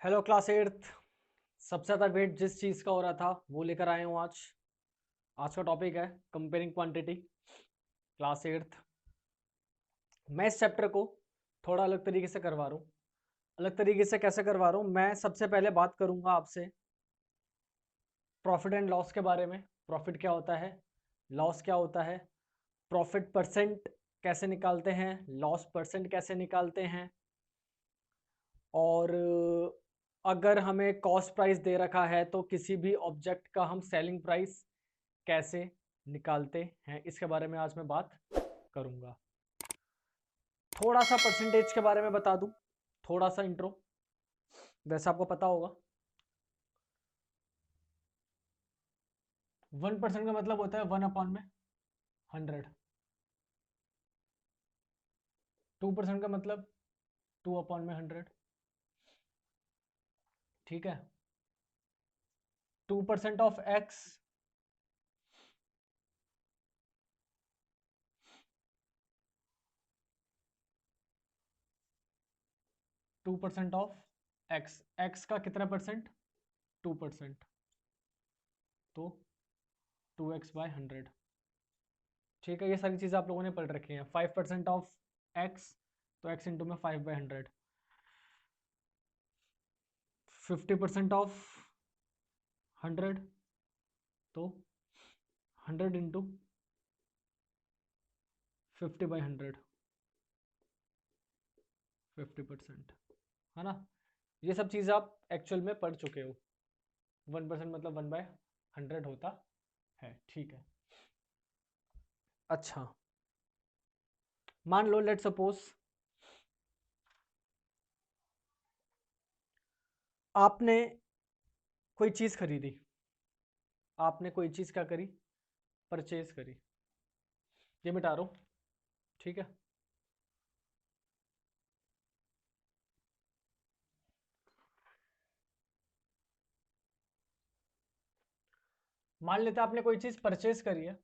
Hello class eighth. सबसे ज़्यादा wait जिस चीज़ का हो रहा था वो लेकर आए हूँ आज। आज का टॉपिक है कंपेयरिंग क्वांटिटी, क्लास एट्थ। मैं इस चैप्टर को थोड़ा अलग तरीके से करवा रहा हूँ। अलग तरीके से कैसे करवा रहा हूँ? मैं सबसे पहले बात करूँगा आपसे प्रॉफिट एंड लॉस के बारे में। प्रॉफिट क्या होता है, लॉस क्या होता है, प्रॉफिट परसेंट कैसे निकालते हैं, लॉस परसेंट कैसे निकालते हैं, और अगर हमें कॉस्ट प्राइस दे रखा है तो किसी भी ऑब्जेक्ट का हम सेलिंग प्राइस कैसे निकालते हैं, इसके बारे में आज मैं बात करूंगा। थोड़ा सा परसेंटेज के बारे में बता दूं, थोड़ा सा इंट्रो। वैसे आपको पता होगा 1% का मतलब होता है 1/100। 2% का मतलब 2/100। ठीक है। 2% of x 2% of x, x का कितना परसेंट? 2%। तो 2x/100। ठीक है, ये सारी चीज़ें आप लोगों ने पढ़ रखी हैं। 5% ऑफ एक्स, तो एक्स इंटू में 5/100। 50% ऑफ 100, तो 100 इंटू 50/100, 50%। है ना? ये सब चीज़ आप एक्चुअल में पढ़ चुके हो। 1% मतलब 1/100 होता है। ठीक है। अच्छा, मान लो लेट सपोज आपने कोई चीज़ खरीदी। आपने कोई चीज़ क्या करी? परचेज करी। ये मिटा रहा हूँ। ठीक है। मान लेते हैं आपने कोई चीज़ परचेज करी है,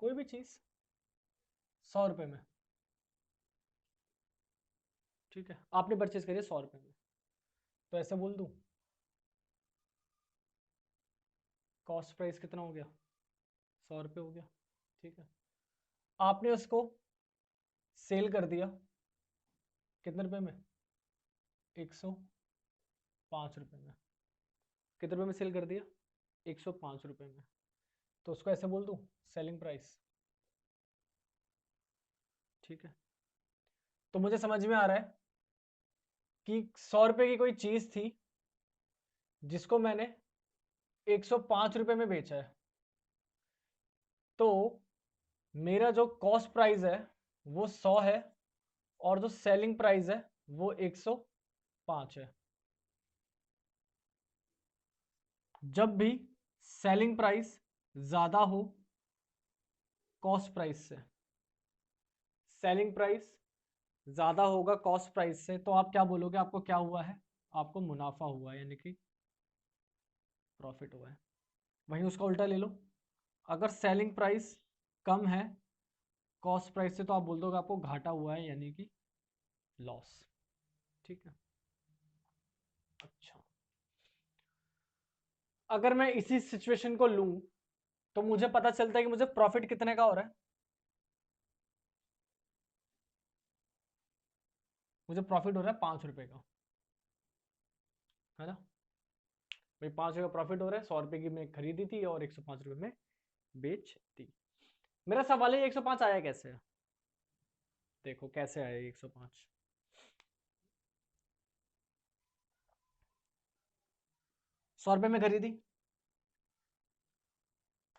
कोई भी चीज़ 100 रुपये में। ठीक है, आपने परचेज करी है 100 रुपये में, तो ऐसे बोल दूँ कॉस्ट प्राइस कितना हो गया? 100 रुपये हो गया। ठीक है। आपने उसको सेल कर दिया कितने रुपए में? 105 रुपये में। कितने रुपए में सेल कर दिया? 105 रुपये में। तो उसको ऐसे बोल दूँ सेलिंग प्राइस। ठीक है। तो मुझे समझ में आ रहा है कि 100 रुपये की कोई चीज़ थी जिसको मैंने 105 रुपये में बेचा है, तो मेरा जो कॉस्ट प्राइस है वो 100 है और जो सेलिंग प्राइस है वो 105 है। जब भी सेलिंग प्राइस ज़्यादा हो कॉस्ट प्राइस से, सेलिंग प्राइस ज़्यादा होगा कॉस्ट प्राइस से, तो आप क्या बोलोगे? आपको क्या हुआ है? आपको मुनाफा हुआ है, यानी कि प्रॉफिट हुआ है। वहीं उसका उल्टा ले लो, अगर सेलिंग प्राइस कम है कॉस्ट प्राइस से, तो आप बोल दोगे आपको घाटा हुआ है, यानी कि लॉस। ठीक है। अच्छा, अगर मैं इसी सिचुएशन को लूं तो मुझे पता चलता है कि मुझे प्रॉफिट कितने का हो रहा है। मुझे प्रॉफिट हो रहा है 5 रुपए का, है ना? भाई 5 रुपए का प्रॉफिट हो रहा है। 100 रुपए की मैं खरीदी थी और 105 रुपए में बेच दी। मेरा सवाल है 105 आया कैसे? देखो कैसे आया 105। 100 रुपए में खरीदी,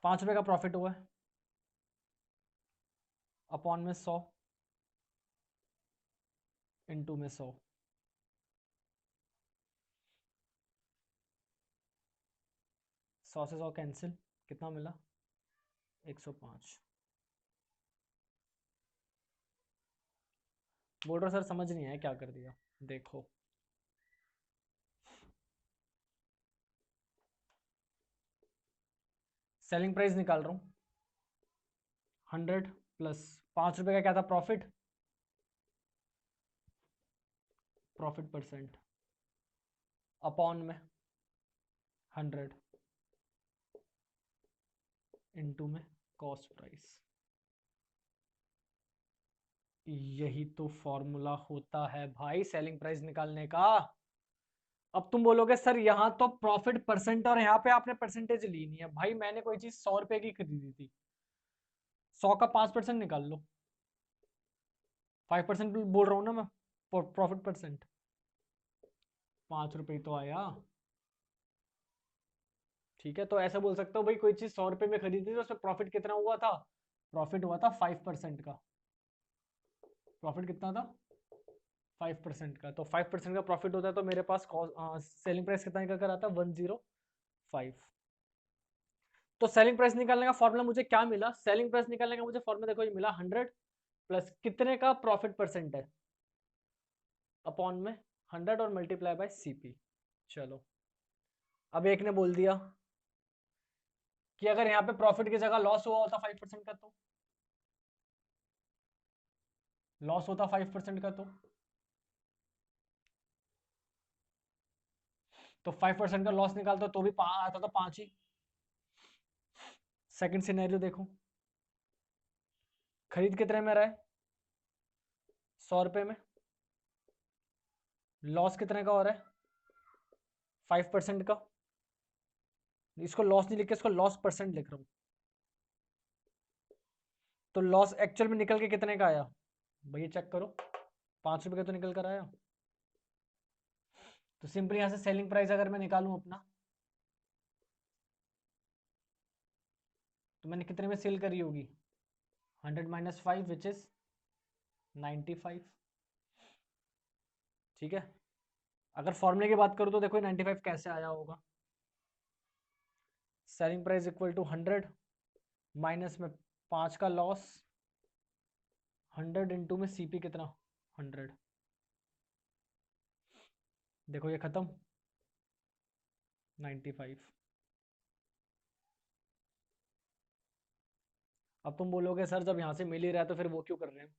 5 रुपए का प्रॉफिट हुआ है, अपॉन में 100 इंटू में 100। 100 से 100 कैंसिल, कितना मिला? 105। बोल रहा सर समझ नहीं आया क्या कर दिया। देखो सेलिंग प्राइस निकाल रहा हूँ 100 प्लस 5 रुपए का क्या था प्रॉफिट? प्रॉफिट परसेंट अपॉन में 100 इनटू में कॉस्ट प्राइस। यही तो फॉर्मूला होता है भाई सेलिंग प्राइस निकालने का। अब तुम बोलोगे सर यहाँ तो प्रॉफिट परसेंट और यहाँ पे आपने परसेंटेज ली नहीं है। भाई मैंने कोई चीज 100 रुपए की खरीदी थी, 100 का 5% निकाल लो। 5% बोल रहा हूँ ना मैं, प्रॉफिट परसेंट 5 रुपए तो आया। ठीक है, तो ऐसा बोल सकते हो भाई कोई चीज 100 रुपए में खरीदी थी तो उसमें प्रॉफिट कितना हुआ था, प्रॉफिट हुआ था 5% का। प्रॉफिट कितना था 5% का, तो 5% का प्रॉफिट होता है तो मेरे पास सेलिंग प्राइस कितना निकल कर आता है 105। तो सेलिंग प्राइस निकालने का फॉर्मूला मुझे क्या मिला, सेलिंग प्राइस निकालने का मुझे फॉर्मूला देखो ये मिला 100 प्लस कितने का प्रॉफिट परसेंट है अपॉन में 100 और मल्टीप्लाई बाय सीपी। चलो अब एक ने बोल दिया कि अगर यहाँ पे प्रॉफिट की जगह लॉस हुआ होता 5% का, तो लॉस होता 5% का, तो 5% का लॉस निकालता तो भी आता तो 5 ही। सेकंड सिनेरियो देखो, खरीद कितने में रहा है 100 रुपए में, लॉस कितने का हो रहा है 5% का। इसको लॉस नहीं लिख के इसको लॉस परसेंट लिख रहा हूं, तो लॉस एक्चुअल में निकल के कितने का आया भैया चेक करो, 5 रुपए का तो निकल कर आया। तो सिंपली यहां से सेलिंग प्राइस अगर मैं निकालूं अपना, तो मैंने कितने में सेल करी होगी 100 माइनस 5 विच इज 95। ठीक है, अगर फॉर्मूले की बात करूं तो देखो 95 कैसे आया होगा, selling price equal to 100 minus में 5 का लॉस, 100 इंटू में सीपी कितना 100। देखो ये खत्म 95। अब तुम बोलोगे सर जब यहां से मिल ही रहा है तो फिर वो क्यों कर रहे हैं।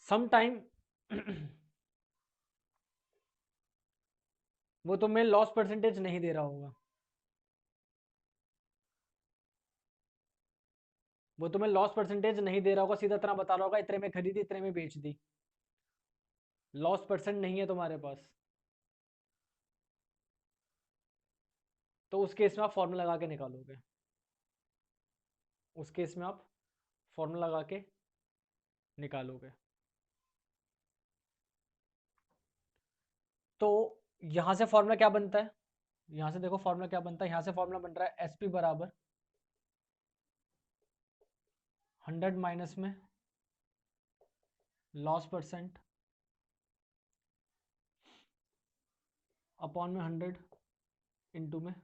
सम टाइम वो तुम्हें लॉस परसेंटेज नहीं दे रहा होगा, वो तुम्हें लॉस परसेंटेज नहीं दे रहा होगा, सीधा तरह बता रहा होगा इतने में खरीदी इतने में बेच दी, लॉस परसेंट नहीं है तुम्हारे पास। तो उस केस में आप फॉर्मूला लगा के निकालोगे, उस केस में आप फॉर्मूला लगा के निकालोगे। तो यहां से फॉर्मूला क्या बनता है, यहां से देखो फॉर्मूला क्या बनता है, यहां से फॉर्मूला बन रहा है एसपी बराबर 100 माइनस में लॉस परसेंट अपॉन में 100 इंटू में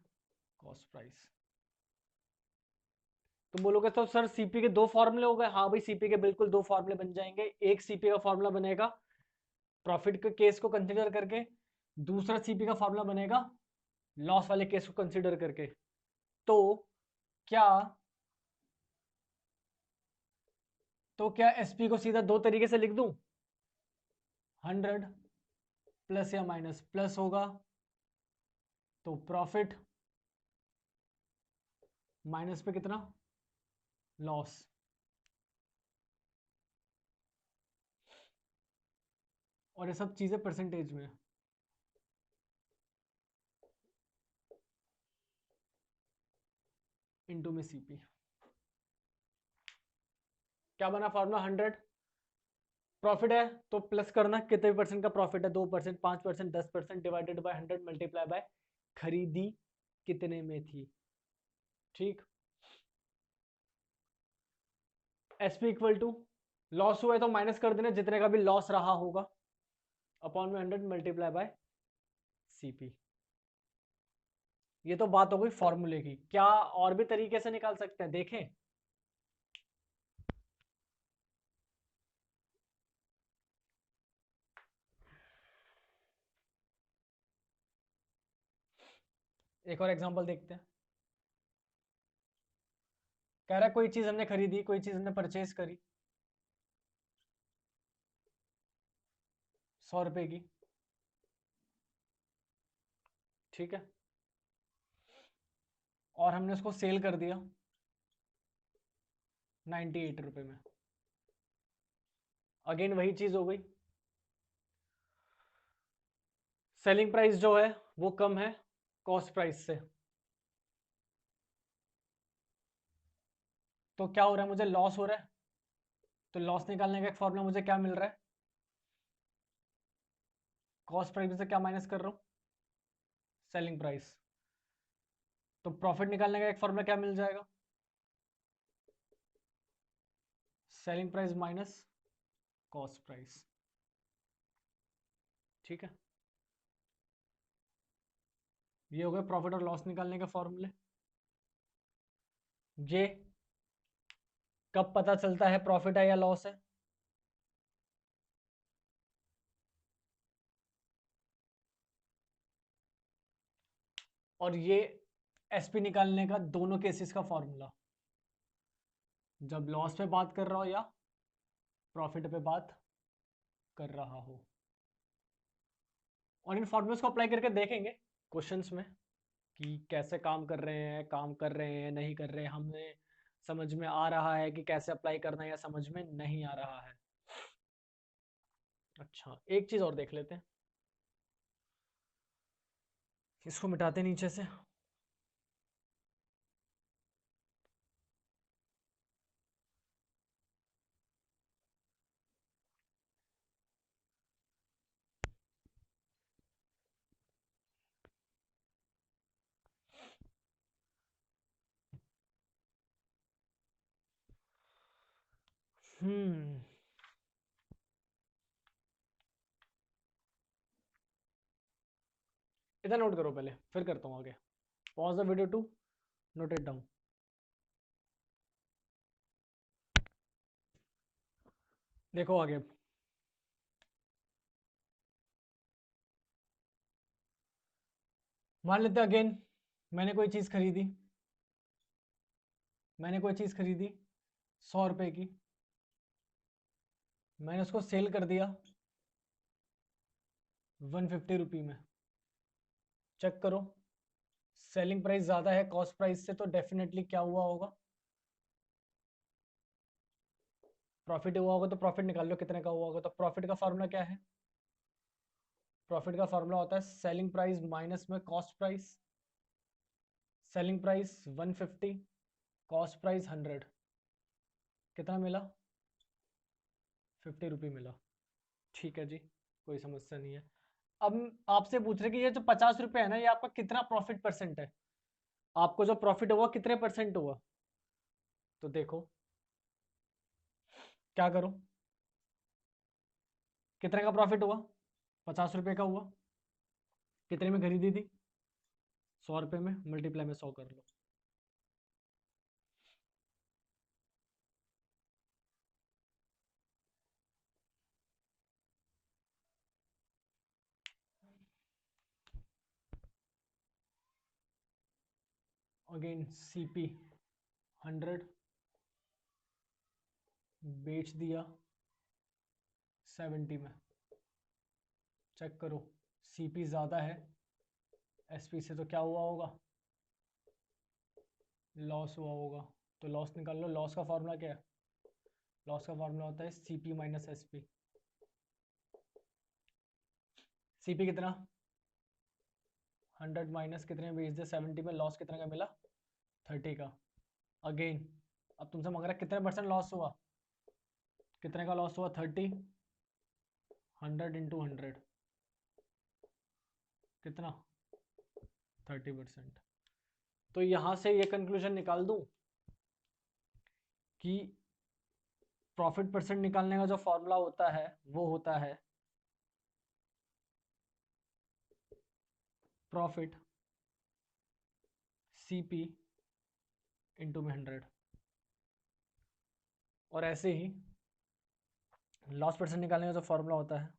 कॉस्ट प्राइस। तुम बोलोगे तो सर सीपी के दो फॉर्मूले हो गए, हाँ भाई सीपी के बिल्कुल दो फॉर्मूले बन जाएंगे। एक सीपी का फॉर्मूला बनेगा प्रॉफिट के केस को कंसीडर करके, दूसरा सीपी का फॉर्मूला बनेगा लॉस वाले केस को कंसीडर करके। तो क्या क्या एसपी को सीधा दो तरीके से लिख दूं, 100 प्लस या माइनस, प्लस होगा तो प्रॉफिट, माइनस पे कितना लॉस, और ये सब चीजें परसेंटेज में, इनटू में सीपी। क्या बना फॉर्मूला 100, प्रॉफिट है तो प्लस करना कितने परसेंट का प्रॉफिट है, 2%, 5%, 10% डिवाइडेड बाय 100 मल्टीप्लाई बाय खरीदी कितने में थी। ठीक, एसपी इक्वल टू लॉस हुआ है तो माइनस कर देना जितने का भी लॉस रहा होगा अपॉन में 100 मल्टीप्लाई बाय सीपी। ये तो बात हो गई फॉर्मूले की, क्या और भी तरीके से निकाल सकते हैं देखें। एक और एग्जांपल देखते हैं। कह रहा है कोई चीज हमने खरीदी, कोई चीज हमने परचेज करी, 100 रुपए की, ठीक है, और हमने उसको सेल कर दिया 98 रुपए में। अगेन वही चीज हो गई, सेलिंग प्राइस जो है वो कम है कॉस्ट प्राइस से, तो क्या हो रहा है, मुझे लॉस हो रहा है। तो लॉस निकालने का एक फॉर्मूला मुझे क्या मिल रहा है, कॉस्ट प्राइस में से क्या माइनस कर रहा हूं, सेलिंग प्राइस। तो प्रॉफिट निकालने का एक फॉर्मूला क्या मिल जाएगा, selling price minus cost price, ठीक है। ये हो गए प्रॉफिट और लॉस निकालने के फॉर्मूले। ये कब पता चलता है प्रॉफिट है या लॉस है, और ये एसपी निकालने का दोनों केसेस का फॉर्मूला, जब लॉस पे बात कर रहा हो या प्रॉफिट पे बात कर रहा हो। और इन फॉर्मूलेस को अप्लाई करके देखेंगे क्वेश्चंस में कि कैसे काम कर रहे हैं, काम कर रहे हैं नहीं कर रहे हैं, हमें समझ में आ रहा है कि कैसे अप्लाई करना है या समझ में नहीं आ रहा है। अच्छा, एक चीज और देख लेते हैं, इसको मिटाते नीचे से। हम्म इधर नोट करो पहले, फिर करता हूँ आगे। Pause the video to note it down. देखो आगे, मान लेते अगेन मैंने कोई चीज खरीदी, मैंने कोई चीज खरीदी 100 रुपए की, मैंने उसको सेल कर दिया 150 रुपी में। चेक करो, सेलिंग प्राइस ज्यादा है कॉस्ट प्राइस से, तो डेफिनेटली क्या हुआ होगा, प्रॉफिट हुआ होगा। तो प्रॉफिट निकाल लो कितने का हुआ होगा। तो प्रॉफिट का फॉर्मूला क्या है, प्रॉफिट का फॉर्मूला होता है सेलिंग प्राइस माइनस में cost price. Selling price 150, cost price 100, कितना मिला, 50 रुपी मिला, ठीक है जी, कोई समस्या नहीं है। अब आपसे पूछ रहे कि ये जो 50 रुपए है ना, ये आपका कितना प्रॉफिट परसेंट है, आपको जो प्रॉफिट हुआ कितने परसेंट हुआ। तो देखो क्या करो, कितने का प्रॉफिट हुआ, 50 रुपए का हुआ, कितने में खरीदी थी, 100 रुपए में, मल्टीप्लाई में 100 कर लो। अगेन सीपी 100, बेच दिया 70 में। चेक करो, सीपी ज़्यादा है एसपी से, तो क्या हुआ होगा, लॉस हुआ होगा। तो लॉस निकाल लो, लॉस का फॉर्मूला क्या है, लॉस का फॉर्मूला होता है सीपी माइनस एसपी। सीपी कितना, 100 माइनस कितने में बेच दिया 70 में, लॉस कितने का मिला, 30 का। अगेन अब तुमसे मांग रहा है कितने परसेंट लॉस हुआ, कितने का लॉस हुआ, 30, 100 इंटू 100, कितना, 30%। तो यहां से ये कंक्लूजन निकाल दूं कि प्रॉफिट परसेंट निकालने का जो फॉर्मूला होता है वो होता है प्रॉफिट सीपी इंटू में 100, और ऐसे ही लॉस परसेंट निकालने का जो फॉर्मूला होता है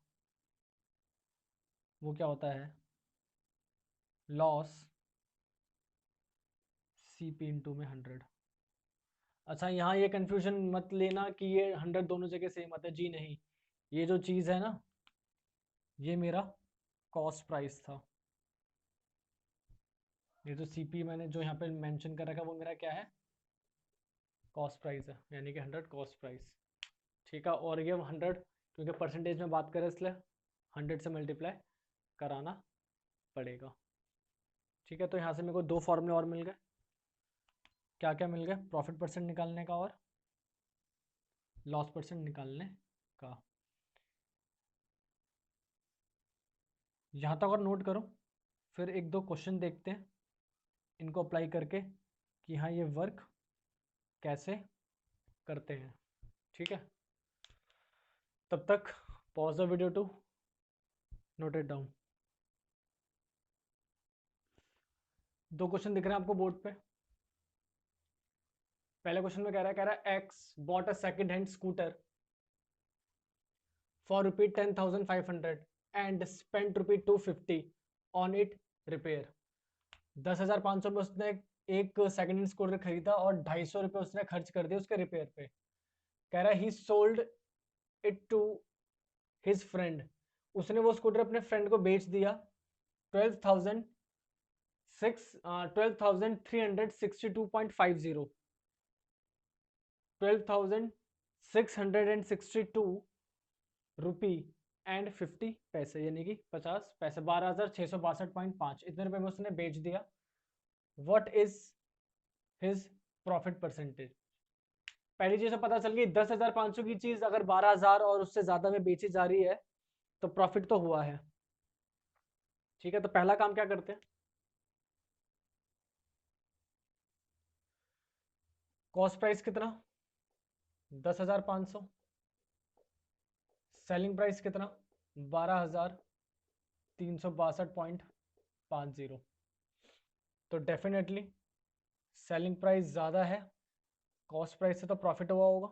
वो क्या होता है, लॉस सीपी इंटू में 100। अच्छा, यहाँ ये कंफ्यूजन मत लेना कि ये 100 दोनों जगह सेम आता है, जी नहीं। ये जो चीज़ है ना, ये मेरा कॉस्ट प्राइस था। ये जो सीपी मैंने जो यहाँ पे मेंशन कर रखा है वो मेरा क्या है, कॉस्ट प्राइस है, यानी कि 100 कॉस्ट प्राइस। ठीक है, और ये 100 क्योंकि परसेंटेज में बात करें इसलिए 100 से मल्टीप्लाई कराना पड़ेगा। ठीक है, तो यहाँ से मेरे को दो फॉर्मूले और मिल गए। क्या क्या मिल गए, प्रॉफिट परसेंट निकालने का और लॉस परसेंट निकालने का। यहाँ तक और नोट करो, फिर एक दो क्वेश्चन देखते हैं इनको अप्लाई करके कि हाँ ये वर्क कैसे करते हैं। ठीक है, तब तक pause the video to note it down. दो क्वेश्चन दिख रहे हैं आपको बोर्ड पे। पहले क्वेश्चन में कह रहा है x bought a second hand scooter for rupee 10,500 and spent rupee 250 on it repair. 10,500 में उसने एक सेकंड हैंड स्कूटर खरीदा और 250 रुपये उसने खर्च कर दिए उसके रिपेयर पे। कह रहा है he sold it to his friend, उसने वो स्कूटर अपने फ्रेंड को बेच दिया 12,362.50 12,662 रुपी एंड 50 पैसे, यानी कि 50 पैसे, 12,662.5 इतने रुपए में उसने बेच दिया। What is his profit percentage. पहली चीज तो पता चल गई, 10,500 की चीज अगर 12,000 और उससे ज्यादा में बेची जा रही है तो प्रॉफिट तो हुआ है। ठीक है, तो पहला काम क्या करते हैं, कॉस्ट प्राइस कितना 10,500, सेलिंग प्राइस कितना 12,362.50, तो डेफिनेटली सेलिंग प्राइस ज़्यादा है कॉस्ट प्राइस से, तो प्रॉफिट हुआ होगा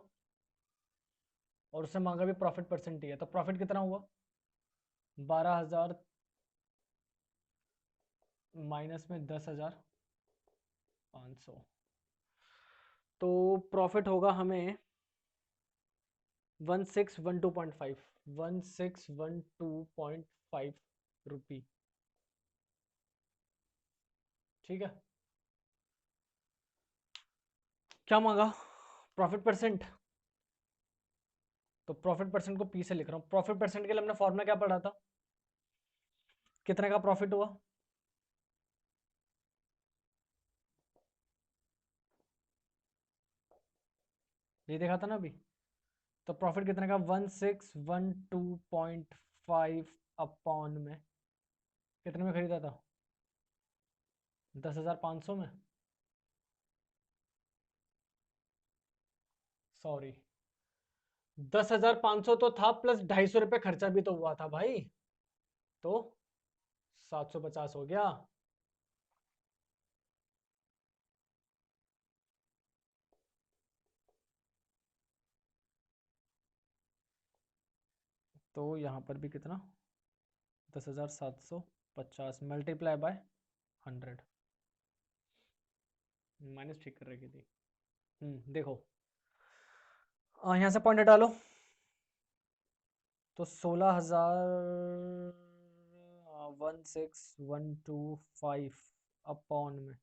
और उसने मांगा भी प्रॉफिट परसेंट ही है, तो प्रॉफिट कितना हुआ 12,000 माइनस में 10,500, तो प्रॉफिट होगा हमें 1612.5 1612.5 रुपी। ठीक है, क्या मांगा प्रॉफिट परसेंट, तो प्रॉफिट परसेंट को पी से लिख रहा हूं। प्रॉफिट परसेंट के लिए हमने फॉर्मूला क्या पढ़ा था, कितने का प्रॉफिट हुआ, ये देखा था ना अभी। तो प्रॉफिट कितने का 1612.5 अपॉन में कितने में खरीदा था 10,500 में, सॉरी 10,500 तो था प्लस 250 रुपये खर्चा भी तो हुआ था भाई, तो 750 हो गया। तो यहाँ पर भी कितना 10,750 मल्टीप्लाई बाय 100, माइनस ठीक कर रखी थी। देखो यहाँ से पॉइंट हटा लो, तो 16,16125 अपॉन में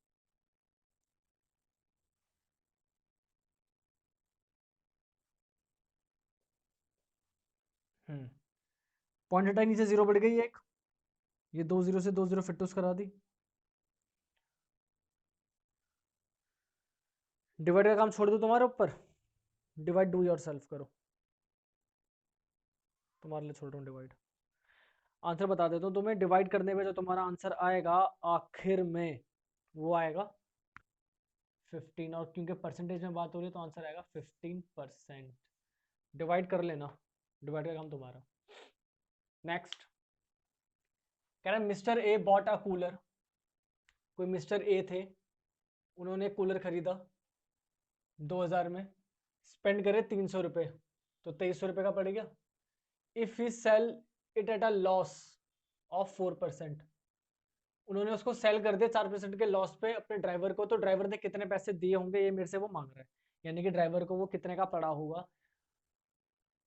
पॉइंट हटाई, नीचे जीरो बढ़ गई एक, ये 2 जीरो से 2 जीरो फिर टूस करा दी। डिवाइड का काम छोड़ दो तुम्हारे ऊपर, डिवाइड डू योर सेल्फ करो, तुम्हारे लिए छोड़ रहा हूँ डिवाइड। आंसर बता देता हूँ तुम्हें, डिवाइड करने में जो तुम्हारा आंसर आएगा आखिर में वो आएगा 15, और क्योंकि परसेंटेज में बात हो रही है तो आंसर आएगा 15%। डिवाइड कर लेना, डिवाइड का काम तुम्हारा। नेक्स्ट कह रहा है mister A bought a cooler, कोई मिस्टर ए थे, उन्होंने कूलर खरीदा 2,000 में, स्पेंड करे 300 रुपये, तो 2,300 रुपये का पड़ गया। If he sell it at a loss of 4%, उन्होंने उसको सेल कर दिया 4% के लॉस पे अपने ड्राइवर को, तो ड्राइवर ने कितने पैसे दिए होंगे ये मेरे से वो मांग रहा है, यानी कि ड्राइवर को वो कितने का पड़ा होगा।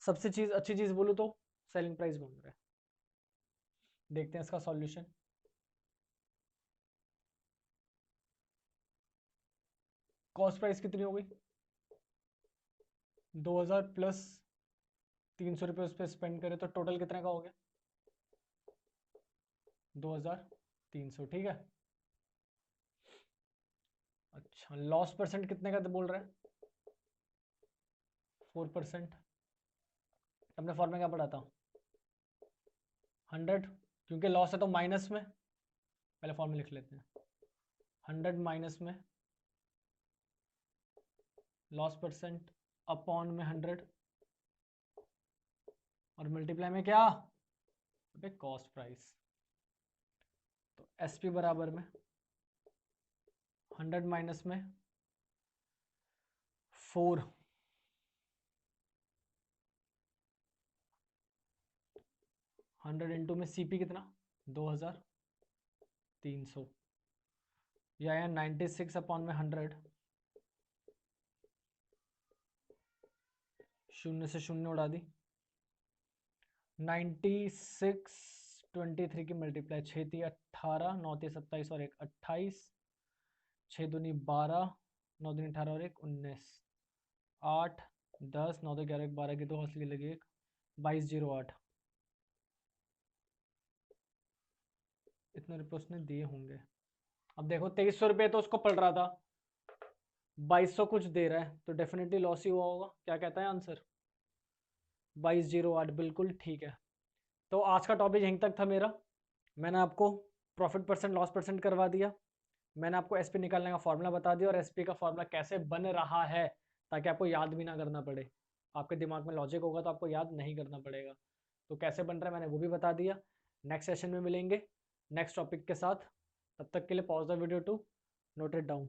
सबसे चीज अच्छी चीज बोलूँ तो सेलिंग प्राइस मांग रहा है। देखते हैं इसका सॉल्यूशन। कॉस्ट प्राइस कितनी हो गई? 2000 प्लस 300 रुपये उस पर स्पेंड करें तो टोटल कितने का हो गया? 2300, ठीक है। अच्छा, लॉस परसेंट कितने का बोल रहे हैं? 4%। हमने फॉर्मूला क्या पढ़ा था? 100, क्योंकि लॉस है तो माइनस में, पहले फॉर्मूला लिख लेते हैं। 100 माइनस में लॉस परसेंट अपॉन में 100 और मल्टीप्लाई में क्या? अबे कॉस्ट प्राइस। तो एसपी बराबर में 100 माइनस में 4, 100 इंटू में सीपी कितना? 2300, या 96 अपॉन में 100, शून्य से शून्य उड़ा दी। 96 23 की मल्टीप्लाई, 6 × 18, 9 × 27 और 1 28, 6 दूनी 12, 9 दूनी 18 और 1 19, 8 10, 9 2 11 12 की 2 हंसली लगी 1, 2208। इतने रुपये उसने दिए होंगे। अब देखो 2300 रुपये तो उसको पड़ रहा था, 2200 कुछ दे रहा है तो डेफिनेटली लॉस ही हुआ होगा। क्या कहता है आंसर? 2208, बिल्कुल ठीक है। तो आज का टॉपिक यहीं तक था मेरा। मैंने आपको प्रॉफिट परसेंट लॉस परसेंट करवा दिया, मैंने आपको एसपी निकालने का फॉर्मूला बता दिया और एसपी का फॉर्मूला कैसे बन रहा है ताकि आपको याद भी ना करना पड़े। आपके दिमाग में लॉजिक होगा तो आपको याद नहीं करना पड़ेगा। तो कैसे बन रहा है मैंने वो भी बता दिया। नेक्स्ट सेशन में मिलेंगे नेक्स्ट टॉपिक के साथ। तब तक के लिए pause the video to note it down.